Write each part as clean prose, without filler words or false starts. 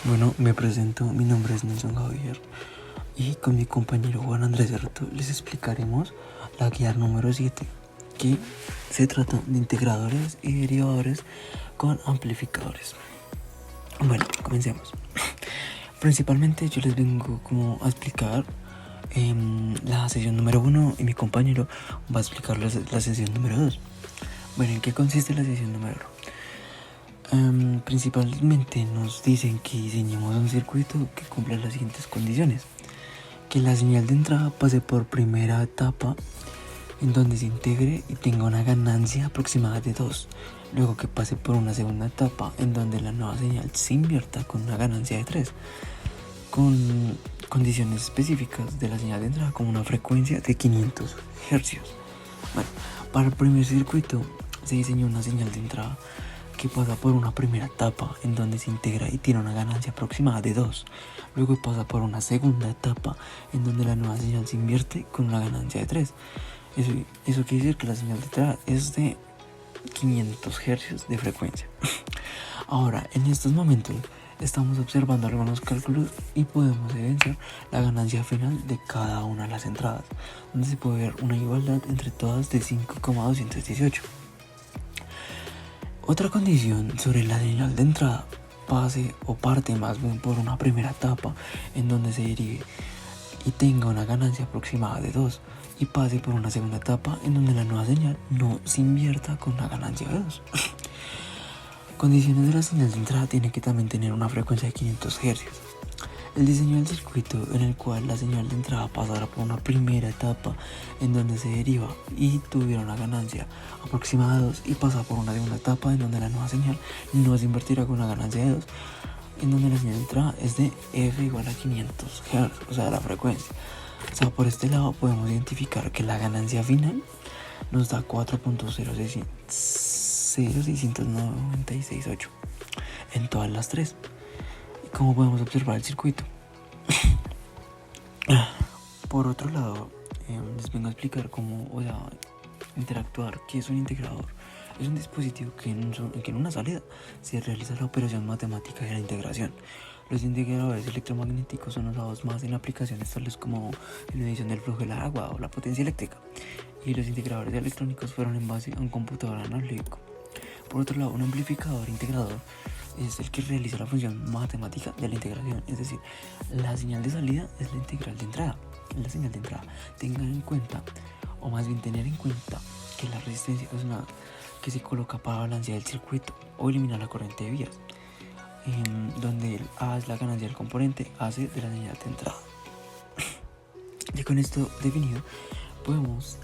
Bueno, me presento, mi nombre es Nelson Javier y con mi compañero Juan Andrés Cerrato les explicaremos la guía número 7, que se trata de integradores y derivadores con amplificadores. Bueno, comencemos. Principalmente yo les vengo como a explicar la sesión número 1 y mi compañero va a explicarles la sesión número 2. Bueno, ¿en qué consiste la sesión número 1? Principalmente nos dicen que diseñemos un circuito que cumpla las siguientes condiciones: que la señal de entrada pase por primera etapa en donde se integre y tenga una ganancia aproximada de 2, luego que pase por una segunda etapa en donde la nueva señal se invierta con una ganancia de 3, con condiciones específicas de la señal de entrada como una frecuencia de 500 Hz. Bueno, para el primer circuito se diseñó una señal de entrada que pasa por una primera etapa en donde se integra y tiene una ganancia aproximada de 2. Luego pasa por una segunda etapa en donde la nueva señal se invierte con una ganancia de 3. Eso quiere decir que la señal de entrada es de 500 Hz de frecuencia. Ahora, en estos momentos estamos observando algunos cálculos y podemos evidenciar la ganancia final de cada una de las entradas, donde se puede ver una igualdad entre todas de 5,218. Otra condición sobre la señal de entrada pase o parte más bien por una primera etapa en donde se derive y tenga una ganancia aproximada de 2, y pase por una segunda etapa en donde la nueva señal no se invierta con una ganancia de 2. Condiciones de la señal de entrada tiene que también tener una frecuencia de 500 Hz. El diseño del circuito en el cual la señal de entrada pasará por una primera etapa en donde se deriva y tuviera una ganancia aproximada de 2, y pasa por una segunda etapa en donde la nueva señal no se invertirá con una ganancia de 2, en donde la señal de entrada es de F igual a 500 Hz, o sea, la frecuencia. O sea, por este lado podemos identificar que la ganancia final nos da 4.06968 en todas las tres. Y como podemos observar el circuito. Por otro lado, les vengo a explicar cómo, interactuar. ¿Qué es un integrador? Es un dispositivo que en una salida se realiza la operación matemática de la integración. Los integradores electromagnéticos son usados más en aplicaciones tales como en la medición del flujo del agua o la potencia eléctrica, y los integradores electrónicos fueron en base a un computador analógico. Por otro lado, un amplificador integrador es el que realiza la función matemática de la integración, es decir, la señal de salida es la integral de entrada. La señal de entrada, tengan en cuenta, o más bien tener en cuenta, que la resistencia es una que se coloca para balancear el circuito o eliminar la corriente de vías, donde el A es la ganancia del componente AC de la señal de entrada. Y con esto definido, podemos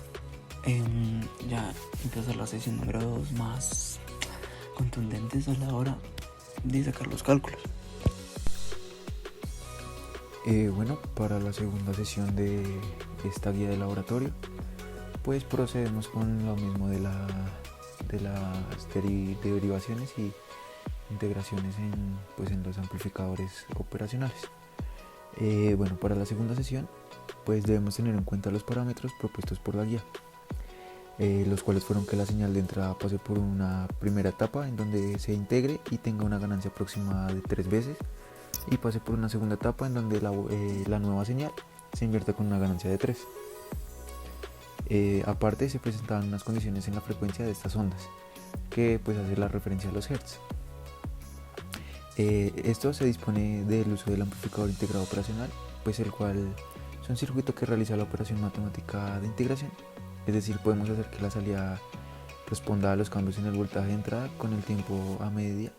ya empezar la sesión número 2 más contundentes a la hora de sacar los cálculos. Bueno, para la segunda sesión de esta guía de laboratorio, pues procedemos con lo mismo de las derivaciones y integraciones en los amplificadores operacionales. Bueno, para la segunda sesión, pues debemos tener en cuenta los parámetros propuestos por la guía, los cuales fueron que la señal de entrada pase por una primera etapa en donde se integre y tenga una ganancia aproximada de 3 veces, y pase por una segunda etapa en donde la nueva señal se invierta con una ganancia de 3. Aparte, se presentaban unas condiciones en la frecuencia de estas ondas, que pues hace la referencia a los hertz. Esto se dispone del uso del amplificador integrado operacional, pues el cual es un circuito que realiza la operación matemática de integración, es decir, podemos hacer que la salida responda a los cambios en el voltaje de entrada con el tiempo a medida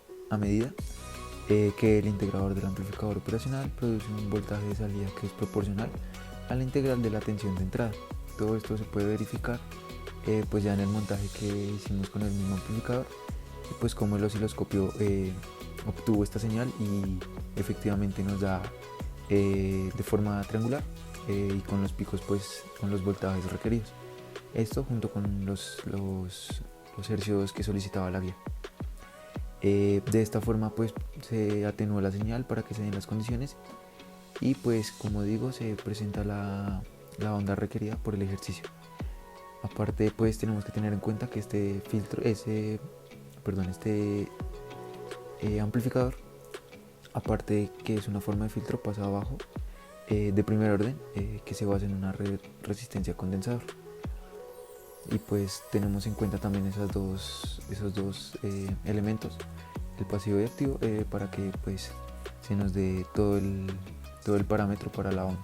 que el integrador del amplificador operacional produce un voltaje de salida que es proporcional a la integral de la tensión de entrada. Todo esto se puede verificar pues ya en el montaje que hicimos con el mismo amplificador, y pues como el osciloscopio obtuvo esta señal y efectivamente nos da de forma triangular y con los picos, pues con los voltajes requeridos. Esto junto con los hercios que solicitaba la guía. De esta forma pues se atenuó la señal para que se den las condiciones, y pues como digo, se presenta la onda requerida por el ejercicio. Aparte, pues tenemos que tener en cuenta que este amplificador aparte de que es una forma de filtro, pasa abajo de primer orden que se basa en una resistencia condensador. Y pues tenemos en cuenta también esos dos elementos, el pasivo y activo, para que pues se nos dé todo el parámetro para la onda.